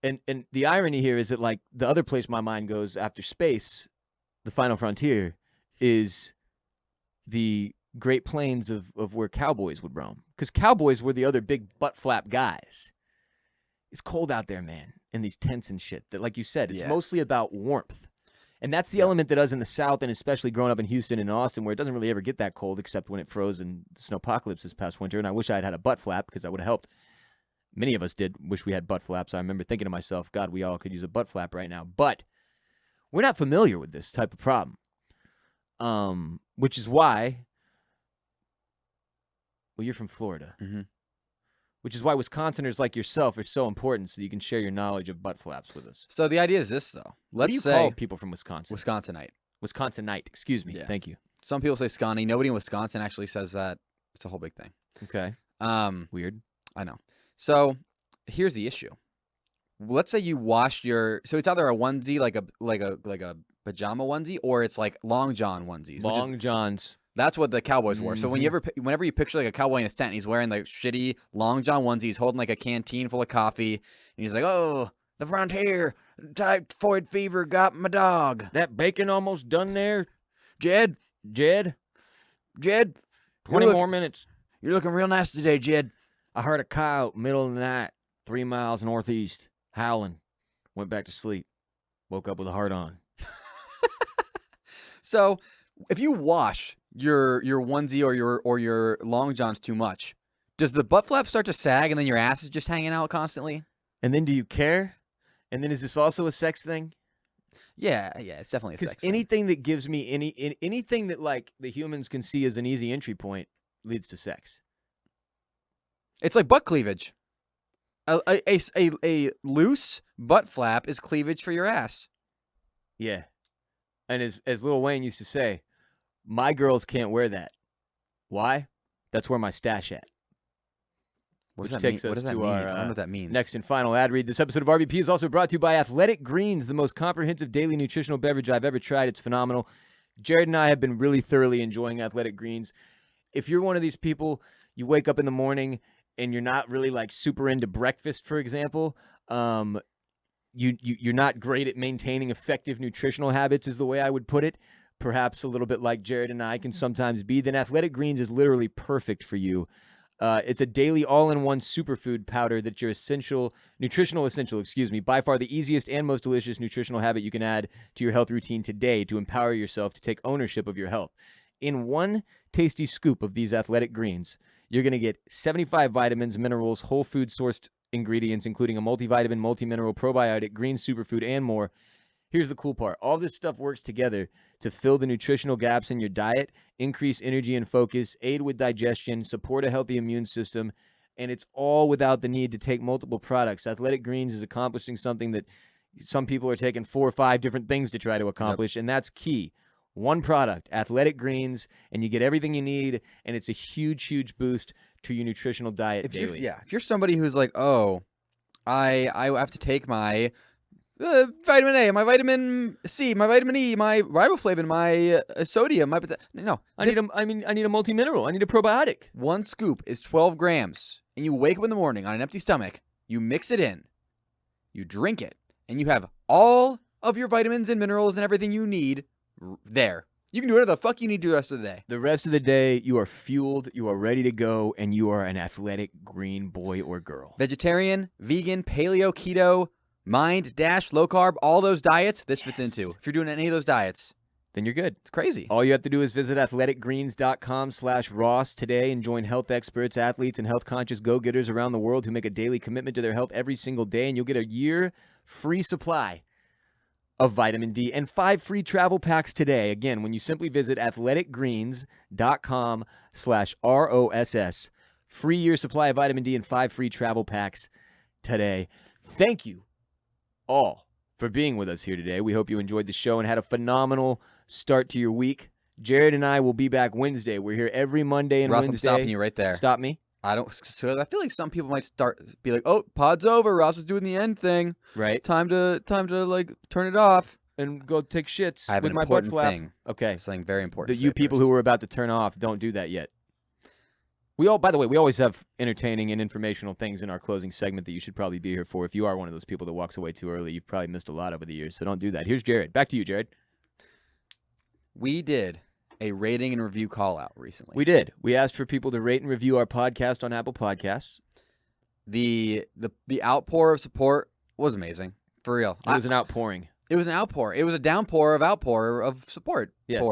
And the irony here is that, like, the other place my mind goes after space, the final frontier, is the Great Plains of where cowboys would roam. Because cowboys were the other big butt flap guys. It's cold out there, man, in these tents and shit. That, like you said, it's mostly about warmth. And that's the element that us in the South, and especially growing up in Houston and Austin, where it doesn't really ever get that cold except when it froze in the snowpocalypse this past winter. And I wish I had a butt flap because that would have helped. Many of us did wish we had butt flaps. I remember thinking to myself, God, we all could use a butt flap right now. But we're not familiar with this type of problem, which is why, well, you're from Florida, which is why Wisconsiners like yourself are so important, so you can share your knowledge of butt flaps with us. So the idea is this, though. What do you call people from Wisconsin? Wisconsinite. Wisconsinite, excuse me. Yeah. Thank you. Some people say Scotty. Nobody in Wisconsin actually says that. It's a whole big thing. Okay. Weird. I know. So here's the issue. Let's say you wash so it's either a onesie, like a pajama onesie, or it's like long john onesies. Long johns. That's what the cowboys wore. So whenever you picture like a cowboy in his tent, he's wearing like shitty long john onesies, holding like a canteen full of coffee, and he's like, "Oh, the frontier, typhoid fever got my dog. That bacon almost done there, Jed. 20 more minutes. You're looking real nice today, Jed. I heard a coyote middle of the night, 3 miles northeast, howling. Went back to sleep. Woke up with a heart on." So if you wash your onesie or your long johns too much, does the butt flap start to sag and then your ass is just hanging out constantly? And then do you care? And then is this also a sex thing? Yeah, it's definitely a sex thing. Anything that gives me anything that like the humans can see as an easy entry point leads to sex. It's like butt cleavage. A loose butt flap is cleavage for your ass. Yeah. And as Lil Wayne used to say, my girls can't wear that. Why? That's where my stash at. What Which does that takes mean? us What does that to mean? our I don't know what that means. next and final ad read. This episode of RBP is also brought to you by Athletic Greens, the most comprehensive daily nutritional beverage I've ever tried. It's phenomenal. Jared and I have been really thoroughly enjoying Athletic Greens. If you're one of these people, you wake up in the morning and you're not really like super into breakfast, for example, you're not great at maintaining effective nutritional habits is the way I would put it. Perhaps a little bit like Jared and I can sometimes be. Then Athletic Greens is literally perfect for you. It's a daily all-in-one superfood powder that's your nutritional essential, by far the easiest and most delicious nutritional habit you can add to your health routine today to empower yourself to take ownership of your health. In one tasty scoop of these Athletic Greens, you're going to get 75 vitamins, minerals, whole food sourced ingredients, including a multivitamin, multimineral, probiotic, green superfood, and more. Here's the cool part. All this stuff works together to fill the nutritional gaps in your diet, increase energy and focus, aid with digestion, support a healthy immune system, and it's all without the need to take multiple products. Athletic Greens is accomplishing something that some people are taking 4 or 5 different things to try to accomplish, and that's key. One product, Athletic Greens, and you get everything you need, and it's a huge, huge boost to your nutritional diet daily. If you're somebody who's like, oh, I have to take my vitamin A, my vitamin C, my vitamin E, my riboflavin, my sodium, I need a multimineral. I need a probiotic. One scoop is 12 grams, and you wake up in the morning on an empty stomach, you mix it in, you drink it, and you have all of your vitamins and minerals and everything you need there. You can do whatever the fuck you need to do the rest of the day. The rest of the day, you are fueled, you are ready to go, and you are an athletic green boy or girl. Vegetarian, vegan, paleo, keto, mind, dash, low carb, all those diets, this fits into. If you're doing any of those diets, then you're good. It's crazy. All you have to do is visit athleticgreens.com/Ross today and join health experts, athletes, and health-conscious go-getters around the world who make a daily commitment to their health every single day, and you'll get a year free supply of vitamin D and 5 free travel packs today. Again, when you simply visit athleticgreens.com/ROSS. Free year supply of vitamin D and 5 free travel packs today. Thank you all for being with us here today. We hope you enjoyed the show and had a phenomenal start to your week. Jared and I will be back Wednesday. We're here every Monday and Ross, Wednesday. I'm stopping you right there. Stop me. I feel like some people might be like, "Oh, pod's over. Ross is doing the end thing. Right. Time to like turn it off and go take shits I have with an my important butt flap." thing. Okay. Something very important. That you people who are about to turn off, don't do that yet. By the way, we always have entertaining and informational things in our closing segment that you should probably be here for. If you are one of those people that walks away too early, you've probably missed a lot over the years, so don't do that. Here's Jared. Back to you, Jared. We did a rating and review call out recently. We did. We asked for people to rate and review our podcast on Apple Podcasts. The outpour of support was amazing. For real. It was an outpouring. It was an outpour. It was a downpour of support. Yes.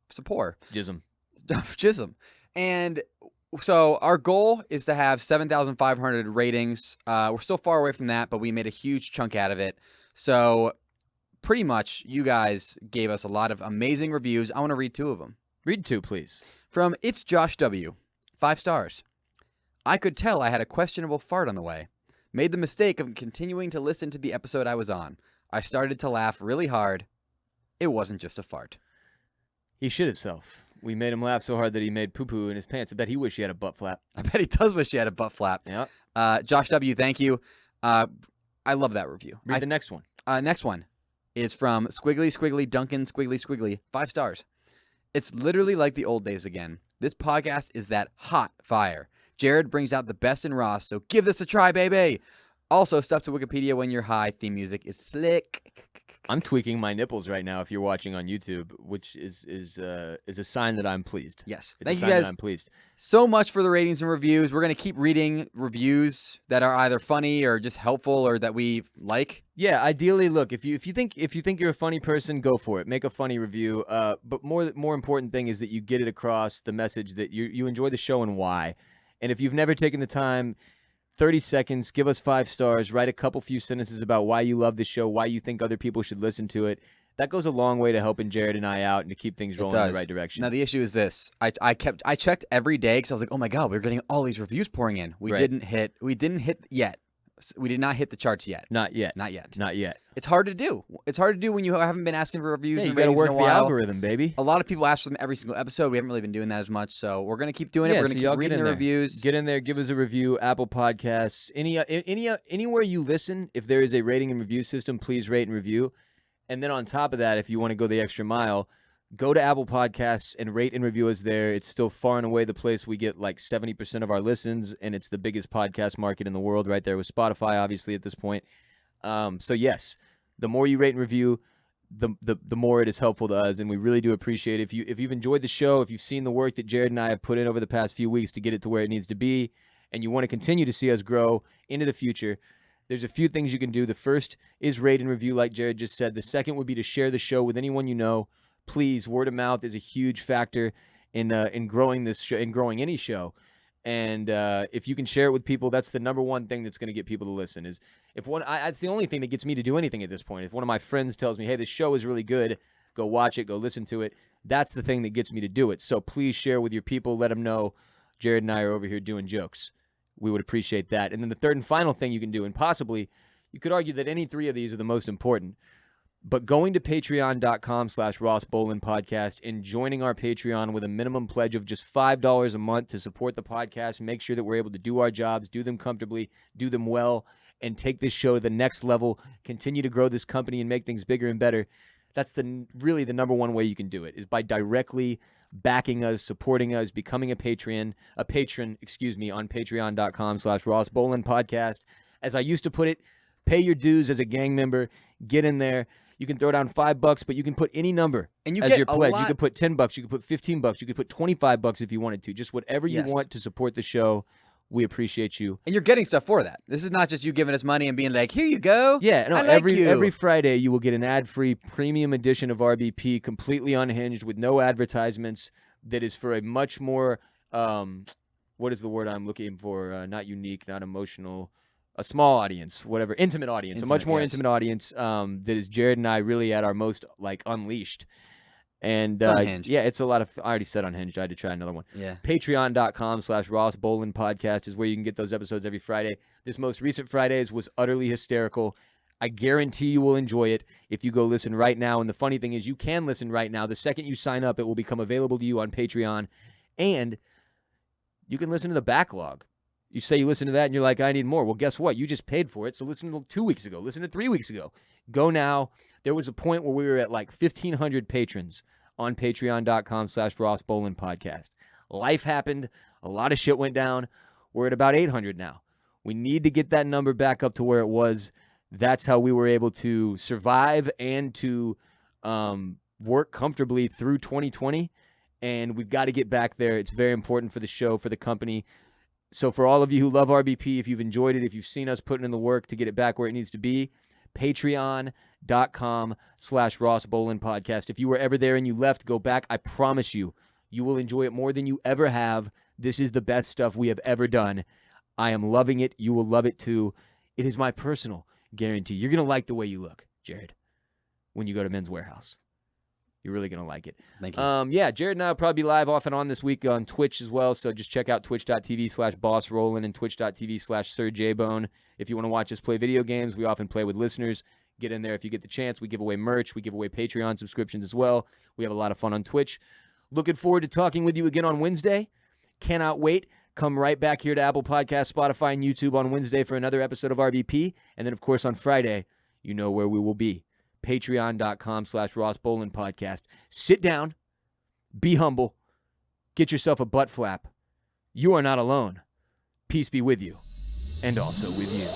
Support. Jism. Jism. And so our goal is to have 7,500 ratings. We're still far away from that, but we made a huge chunk out of it. So pretty much you guys gave us a lot of amazing reviews. I want to read 2 of them. Read 2, please. From It's Josh W. 5 stars. I could tell I had a questionable fart on the way. Made the mistake of continuing to listen to the episode I was on. I started to laugh really hard. It wasn't just a fart. He shit himself. We made him laugh so hard that he made poo-poo in his pants. I bet he wished he had a butt flap. I bet he does wish he had a butt flap. Yeah. Josh W., thank you. I love that review. Read the next one. Next one is from Squiggly Squiggly Duncan Squiggly Squiggly. 5 stars. It's literally like the old days again. This podcast is that hot fire. Jared brings out the best in Ross, so give this a try, baby. Also, stuff to Wikipedia when you're high. Theme music is slick. I'm tweaking my nipples right now if you're watching on YouTube, which is a sign that I'm pleased. Yes. Thank you guys I'm pleased. so much for the ratings and reviews. We're going to keep reading reviews that are either funny or just helpful or that we like. Yeah, ideally, look, if you think you're a funny person, go for it. Make a funny review. But more important thing is that you get it across the message that you enjoy the show and why. And if you've never taken the time, 30 seconds, give us 5 stars, write a few sentences about why you love the show, why you think other people should listen to it. That goes a long way to helping Jared and I out and to keep things rolling in the right direction. Now, the issue is this. I checked every day because I was like, oh my God, we're getting all these reviews pouring in. We didn't hit yet. We did not hit the charts yet. Not yet. Not yet. Not yet. It's hard to do. It's hard to do when you haven't been asking for reviews. Yeah, and you got to ratings work in a the while. algorithm, baby. A lot of people ask for them every single episode. We haven't really been doing that as much, so we're gonna keep doing it. Yeah, We're so gonna y'all keep get reading in the there. reviews. Get in there, give us a review. Apple Podcasts, anywhere you listen. If there is a rating and review system, please rate and review. And then on top of that, if you want to go the extra mile, go to Apple Podcasts and rate and review us there. It's still far and away the place we get like 70% of our listens, and it's the biggest podcast market in the world, right there with Spotify, obviously at this point. So yes, the more you rate and review, the more it is helpful to us, and we really do appreciate it. If you've enjoyed the show, if you've seen the work that Jared and I have put in over the past few weeks to get it to where it needs to be, and you want to continue to see us grow into the future, there's a few things you can do. The first is rate and review, like Jared just said. The second would be to share the show with anyone you know. Please, word of mouth is a huge factor in growing this show, in growing any show. And if you can share it with people, that's the number one thing that's going to get people to listen. Is that's the only thing that gets me to do anything at this point. If one of my friends tells me, "Hey, this show is really good, go watch it, go listen to it," that's the thing that gets me to do it. So please share with your people. Let them know Jared and I are over here doing jokes. We would appreciate that. And then the third and final thing you can do, and possibly you could argue that any three of these are the most important, but going to patreon.com/Ross Bolen podcast and joining our Patreon with a minimum pledge of just $5 a month to support the podcast, make sure that we're able to do our jobs, do them comfortably, do them well, and take this show to the next level, continue to grow this company and make things bigger and better. That's really the number one way you can do it, is by directly backing us, supporting us, becoming a patron, on patreon.com/Ross Bolen podcast. As I used to put it, pay your dues as a gang member, get in there. You can throw down $5, but you can put any number And you as get your a pledge. lot- You could put $10, you could put $15, you could put $25 if you wanted to. Just whatever you Yes. want to support the show. We appreciate you. And you're getting stuff for that. This is not just you giving us money and being like, "Here you go." Yeah, no, I like you. every Friday you will get an ad-free premium edition of RBP, completely unhinged with no advertisements, that is for a much more what is the word I'm looking for? Not unique, not emotional, a small audience, whatever, intimate audience, a much more yes. intimate audience that is Jared and I really at our most like unleashed. And It's unhinged. yeah, it's a lot of, I already said unhinged. I had to try another one. Yeah. Patreon.com/Ross Bolen podcast is where you can get those episodes every Friday. This most recent Friday's was utterly hysterical. I guarantee you will enjoy it if you go listen right now. And the funny thing is, you can listen right now. The second you sign up, it will become available to you on Patreon. And you can listen to the backlog. You say you listen to that and you're like, I need more. Well, guess what? You just paid for it. So listen to 2 weeks ago. Listen to 3 weeks ago. Go now. There was a point where we were at like 1,500 patrons on patreon.com/Ross Bolen podcast. Life happened. A lot of shit went down. We're at about 800 now. We need to get that number back up to where it was. That's how we were able to survive and to work comfortably through 2020. And we've got to get back there. It's very important for the show, for the company. So for all of you who love RBP, if you've enjoyed it, if you've seen us putting in the work to get it back where it needs to be, patreon.com/Ross Bolen podcast. If you were ever there and you left, go back. I promise you, you will enjoy it more than you ever have. This is the best stuff we have ever done. I am loving it. You will love it too. It is my personal guarantee. You're going to like the way you look, Jared, when you go to Men's Warehouse. You're really going to like it. Thank you. Yeah, Jared and I will probably be live off and on this week on Twitch as well. So just check out twitch.tv/BossRollin and twitch.tv/SirJBone. If you want to watch us play video games, we often play with listeners. Get in there if you get the chance. We give away merch. We give away Patreon subscriptions as well. We have a lot of fun on Twitch. Looking forward to talking with you again on Wednesday. Cannot wait. Come right back here to Apple Podcasts, Spotify, and YouTube on Wednesday for another episode of RBP. And then, of course, on Friday, you know where we will be. Patreon.com/Ross Bolen podcast. Sit down, be humble, get yourself a butt flap. You are not alone. Peace be with you, and also with you.